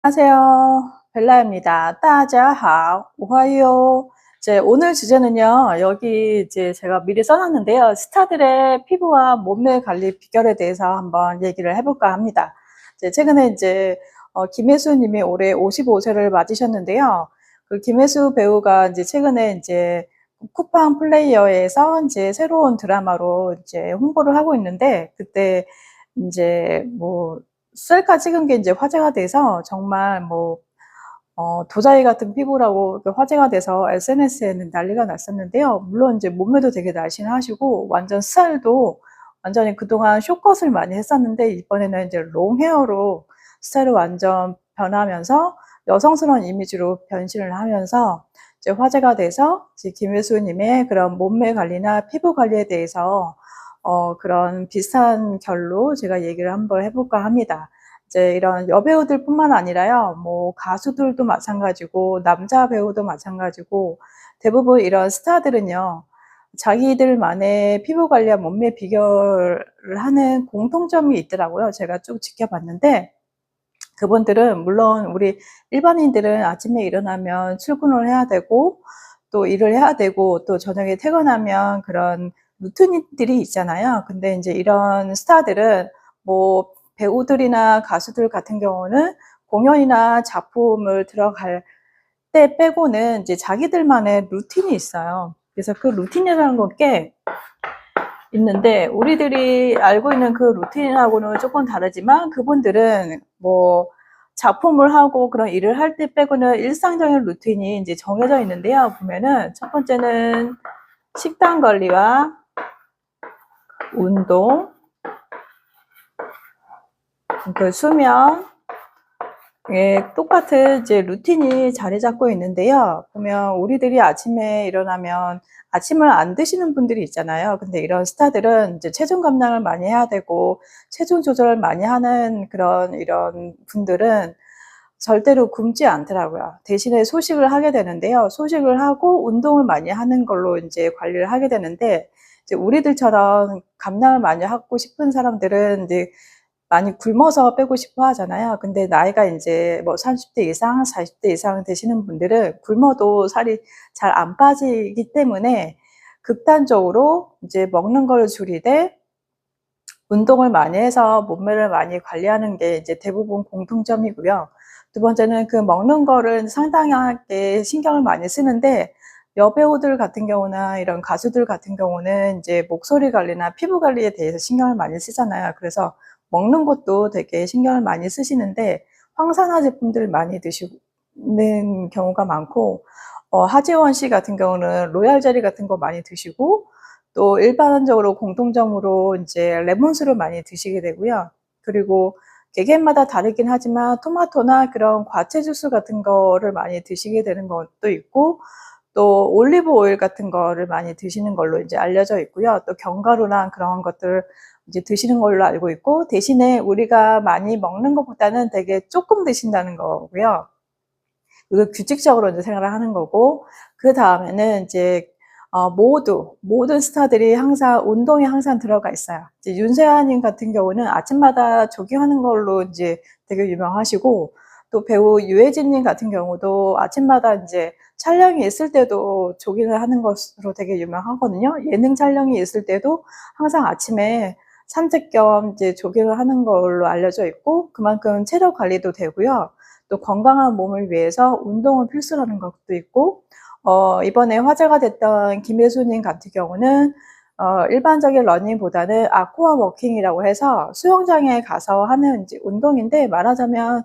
안녕하세요. 벨라입니다. 大家好，我好哟. 이제 오늘 주제는요, 여기 이제 제가 미리 써놨는데요. 스타들의 피부와 몸매 관리 비결에 대해서 한번 얘기를 해볼까 합니다. 이제 최근에 이제, 김혜수 님이 올해 55세를 맞으셨는데요. 그 김혜수 배우가 이제 최근에 이제 쿠팡 플레이어에서 이제 새로운 드라마로 이제 홍보를 하고 있는데, 그때 이제 뭐, 셀카 찍은 게 이제 화제가 돼서 정말 뭐, 도자기 같은 피부라고 화제가 돼서 SNS에는 난리가 났었는데요. 물론 이제 몸매도 되게 날씬하시고 완전 스타일도 완전히 그동안 숏컷을 많이 했었는데 이번에는 이제 롱 헤어로 스타일을 완전 변하면서 여성스러운 이미지로 변신을 하면서 이제 화제가 돼서 이제 김혜수님의 그런 몸매 관리나 피부 관리에 대해서 그런 비슷한 결로 제가 얘기를 한번 해볼까 합니다. 이제 이런 여배우들 뿐만 아니라요, 뭐, 가수들도 마찬가지고, 남자 배우도 마찬가지고, 대부분 이런 스타들은요, 자기들만의 피부 관리와 몸매 비결을 하는 공통점이 있더라고요. 제가 쭉 지켜봤는데, 그분들은, 물론 우리 일반인들은 아침에 일어나면 출근을 해야 되고, 또 일을 해야 되고, 또 저녁에 퇴근하면 그런 루틴들이 있잖아요. 근데 이제 이런 스타들은 뭐, 배우들이나 가수들 같은 경우는 공연이나 작품을 들어갈 때 빼고는 이제 자기들만의 루틴이 있어요. 그래서 그 루틴이라는 게 있는데 우리들이 알고 있는 그 루틴하고는 조금 다르지만 그분들은 뭐 작품을 하고 그런 일을 할 때 빼고는 일상적인 루틴이 이제 정해져 있는데요. 보면은 첫 번째는 식단 관리와 운동, 그 수면, 예, 똑같은 이제 루틴이 자리 잡고 있는데요. 보면 우리들이 아침에 일어나면 아침을 안 드시는 분들이 있잖아요. 근데 이런 스타들은 이제 체중 감량을 많이 해야 되고 체중 조절을 많이 하는 그런 이런 분들은 절대로 굶지 않더라고요. 대신에 소식을 하게 되는데요. 소식을 하고 운동을 많이 하는 걸로 이제 관리를 하게 되는데 이제 우리들처럼 감량을 많이 하고 싶은 사람들은 이제 많이 굶어서 빼고 싶어 하잖아요. 근데 나이가 이제 뭐 30대 이상, 40대 이상 되시는 분들은 굶어도 살이 잘 안 빠지기 때문에 극단적으로 이제 먹는 걸 줄이되 운동을 많이 해서 몸매를 많이 관리하는 게 이제 대부분 공통점이고요. 두 번째는 그 먹는 거를 상당하게 신경을 많이 쓰는데 여배우들 같은 경우나 이런 가수들 같은 경우는 이제 목소리 관리나 피부 관리에 대해서 신경을 많이 쓰잖아요. 그래서 먹는 것도 되게 신경을 많이 쓰시는데 황산화 제품들을 많이 드시는 경우가 많고 하지원 씨 같은 경우는 로얄 젤리 같은 거 많이 드시고 또 일반적으로 공통점으로 이제 레몬수를 많이 드시게 되고요. 그리고 개개인마다 다르긴 하지만 토마토나 그런 과채 주스 같은 거를 많이 드시게 되는 것도 있고 또 올리브 오일 같은 거를 많이 드시는 걸로 이제 알려져 있고요. 또 견과류나 그런 것들을 이제 드시는 걸로 알고 있고 대신에 우리가 많이 먹는 것보다는 되게 조금 드신다는 거고요. 그리고 규칙적으로 이제 생활을 하는 거고 그 다음에는 이제 모든 스타들이 항상 운동에 항상 들어가 있어요. 이제 윤세아님 같은 경우는 아침마다 조깅하는 걸로 이제 되게 유명하시고 또 배우 유해진님 같은 경우도 아침마다 이제 촬영이 있을 때도 조깅을 하는 것으로 되게 유명하거든요. 예능 촬영이 있을 때도 항상 아침에 산책 겸 이제 조깅을 하는 걸로 알려져 있고 그만큼 체력 관리도 되고요. 또 건강한 몸을 위해서 운동은 필수라는 것도 있고 이번에 화제가 됐던 김혜수님 같은 경우는 일반적인 러닝보다는 아쿠아 워킹이라고 해서 수영장에 가서 하는 이제 운동인데 말하자면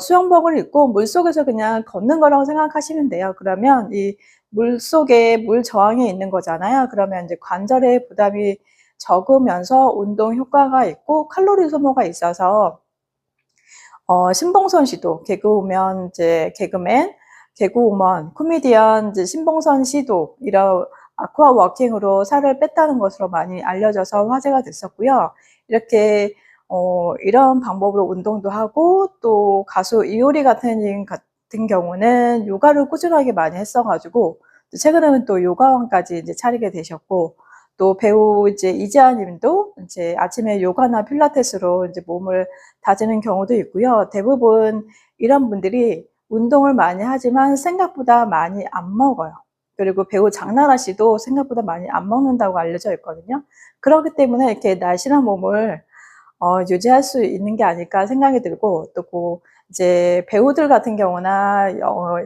수영복을 입고 물속에서 그냥 걷는 거라고 생각하시면 돼요. 그러면 이 물속에 물 저항에 있는 거잖아요. 그러면 이제 관절에 부담이 적으면서 운동 효과가 있고 칼로리 소모가 있어서 신봉선 씨도 개그우먼 이제 개그맨, 개그우먼, 코미디언 이제 신봉선 씨도 이런 아쿠아 워킹으로 살을 뺐다는 것으로 많이 알려져서 화제가 됐었고요. 이렇게 이런 방법으로 운동도 하고 또 가수 이효리 같은 경우는 요가를 꾸준하게 많이 했어가지고 최근에는 또 요가원까지 이제 차리게 되셨고 또 배우 이제 이지아 님도 이제 아침에 요가나 필라테스로 이제 몸을 다지는 경우도 있고요. 대부분 이런 분들이 운동을 많이 하지만 생각보다 많이 안 먹어요. 그리고 배우 장나라 씨도 생각보다 많이 안 먹는다고 알려져 있거든요. 그렇기 때문에 이렇게 날씬한 몸을 유지할 수 있는 게 아닐까 생각이 들고, 또 이제 배우들 같은 경우나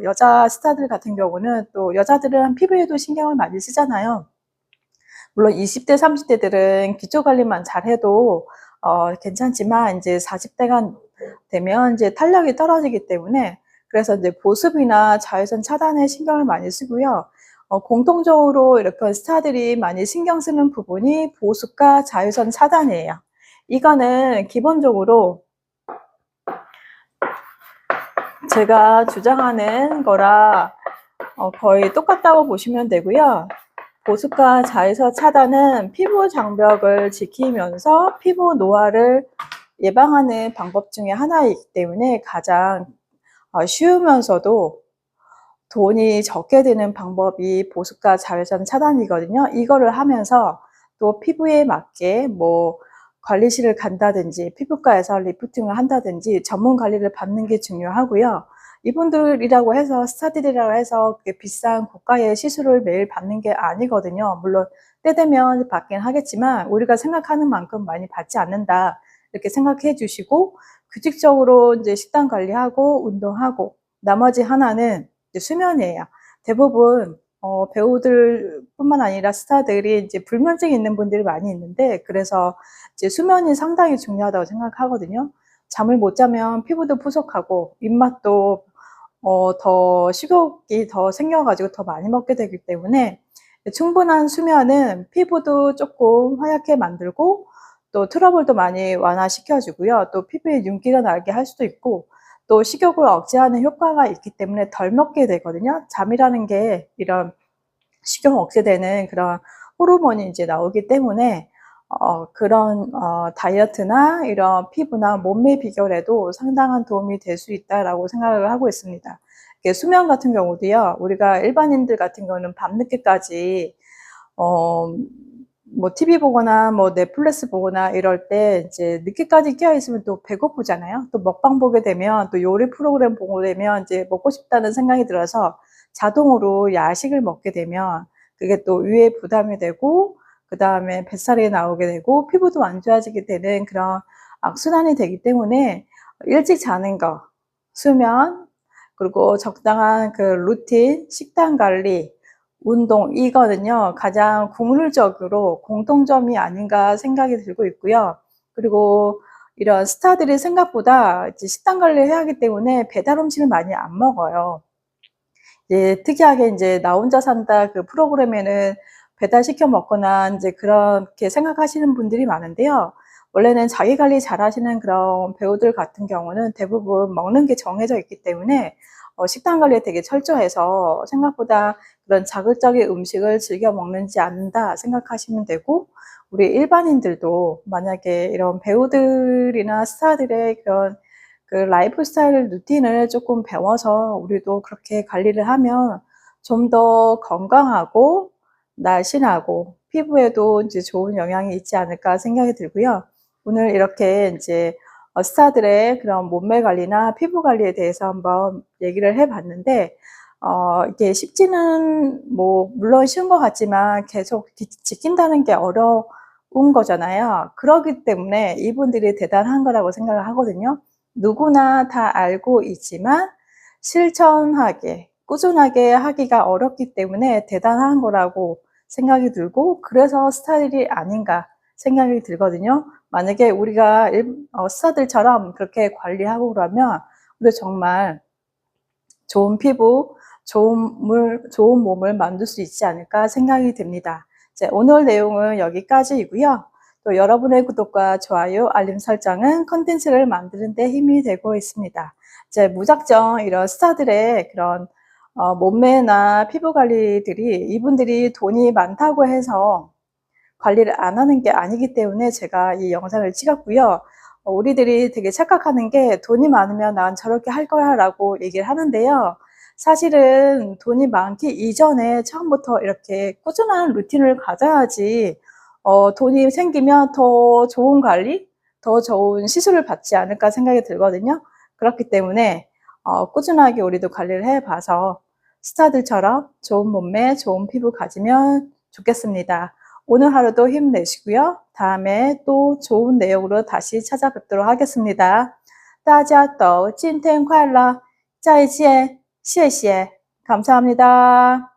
여자 스타들 같은 경우는 또 여자들은 피부에도 신경을 많이 쓰잖아요. 물론 20대, 30대들은 기초 관리만 잘해도 괜찮지만 이제 40대가 되면 이제 탄력이 떨어지기 때문에, 그래서 이제 보습이나 자외선 차단에 신경을 많이 쓰고요. 공통적으로 이렇게 스타들이 많이 신경 쓰는 부분이 보습과 자외선 차단이에요. 이거는 기본적으로 제가 주장하는 거라 거의 똑같다고 보시면 되고요. 보습과 자외선 차단은 피부 장벽을 지키면서 피부 노화를 예방하는 방법 중에 하나이기 때문에 가장 쉬우면서도 돈이 적게 드는 방법이 보습과 자외선 차단이거든요. 이거를 하면서 또 피부에 맞게 뭐 관리실을 간다든지 피부과에서 리프팅을 한다든지 전문 관리를 받는 게 중요하고요. 이분들이라고 해서, 스타들이라고 해서 비싼 고가의 시술을 매일 받는 게 아니거든요. 물론 때 되면 받긴 하겠지만 우리가 생각하는 만큼 많이 받지 않는다, 이렇게 생각해 주시고, 규칙적으로 이제 식단 관리하고 운동하고, 나머지 하나는 이제 수면이에요. 대부분 배우들뿐만 아니라 스타들이 이제 불면증이 있는 분들이 많이 있는데, 그래서 이제 수면이 상당히 중요하다고 생각하거든요. 잠을 못 자면 피부도 푸석하고 입맛도 더 식욕이 더 생겨가지고 더 많이 먹게 되기 때문에, 충분한 수면은 피부도 조금 하얗게 만들고 또 트러블도 많이 완화시켜주고요. 또 피부에 윤기가 나게 할 수도 있고, 또 식욕을 억제하는 효과가 있기 때문에 덜 먹게 되거든요. 잠이라는 게 이런 식욕 억제되는 그런 호르몬이 이제 나오기 때문에 그런 다이어트나 이런 피부나 몸매 비결에도 상당한 도움이 될 수 있다라고 생각을 하고 있습니다. 수면 같은 경우도요, 우리가 일반인들 같은 경우는 밤늦게까지 뭐 TV 보거나 뭐 넷플릭스 보거나 이럴 때 이제 늦게까지 깨어 있으면 또 배고프잖아요. 또 먹방 보게 되면, 또 요리 프로그램 보게 되면 이제 먹고 싶다는 생각이 들어서 자동으로 야식을 먹게 되면 그게 또 위에 부담이 되고, 그다음에 뱃살이 나오게 되고 피부도 안 좋아지게 되는 그런 악순환이 되기 때문에, 일찍 자는 거, 수면, 그리고 적당한 그 루틴, 식단 관리, 운동, 이거는요 가장 국룰적으로 공통점이 아닌가 생각이 들고 있고요. 그리고 이런 스타들이 생각보다 이제 식단 관리를 해야 하기 때문에 배달 음식을 많이 안 먹어요. 이제 특이하게 이제 나 혼자 산다 그 프로그램에는 배달시켜 먹거나 이제 그렇게 생각하시는 분들이 많은데요. 원래는 자기 관리 잘하시는 그런 배우들 같은 경우는 대부분 먹는 게 정해져 있기 때문에 식단 관리에 되게 철저해서 생각보다 그런 자극적인 음식을 즐겨 먹는지 않는다 생각하시면 되고, 우리 일반인들도 만약에 이런 배우들이나 스타들의 그런 그 라이프 스타일 루틴을 조금 배워서 우리도 그렇게 관리를 하면 좀 더 건강하고 날씬하고 피부에도 이제 좋은 영향이 있지 않을까 생각이 들고요. 오늘 이렇게 이제 스타들의 그런 몸매 관리나 피부 관리에 대해서 한번 얘기를 해봤는데, 이게 쉽지는, 뭐 물론 쉬운 것 같지만 계속 지킨다는 게 어려운 거잖아요. 그렇기 때문에 이분들이 대단한 거라고 생각을 하거든요. 누구나 다 알고 있지만 실천하게, 꾸준하게 하기가 어렵기 때문에 대단한 거라고 생각이 들고, 그래서 스타일이 아닌가 생각이 들거든요. 만약에 우리가 스타들처럼 그렇게 관리하고 그러면 우리 정말 좋은 피부, 좋은 몸을 만들 수 있지 않을까 생각이 듭니다. 오늘 내용은 여기까지이고요. 또 여러분의 구독과 좋아요, 알림 설정은 컨텐츠를 만드는 데 힘이 되고 있습니다. 무작정 이런 스타들의 그런 몸매나 피부 관리들이, 이분들이 돈이 많다고 해서 관리를 안 하는 게 아니기 때문에 제가 이 영상을 찍었고요. 우리들이 되게 착각하는 게, 돈이 많으면 난 저렇게 할 거야 라고 얘기를 하는데요. 사실은 돈이 많기 이전에 처음부터 이렇게 꾸준한 루틴을 가져야지 돈이 생기면 더 좋은 관리, 더 좋은 시술을 받지 않을까 생각이 들거든요. 그렇기 때문에 꾸준하게 우리도 관리를 해봐서 스타들처럼 좋은 몸매, 좋은 피부 가지면 좋겠습니다. 오늘 하루도 힘내시고요. 다음에 또 좋은 내용으로 다시 찾아뵙도록 하겠습니다. 大家都今天快乐，再见，谢谢，감사합니다.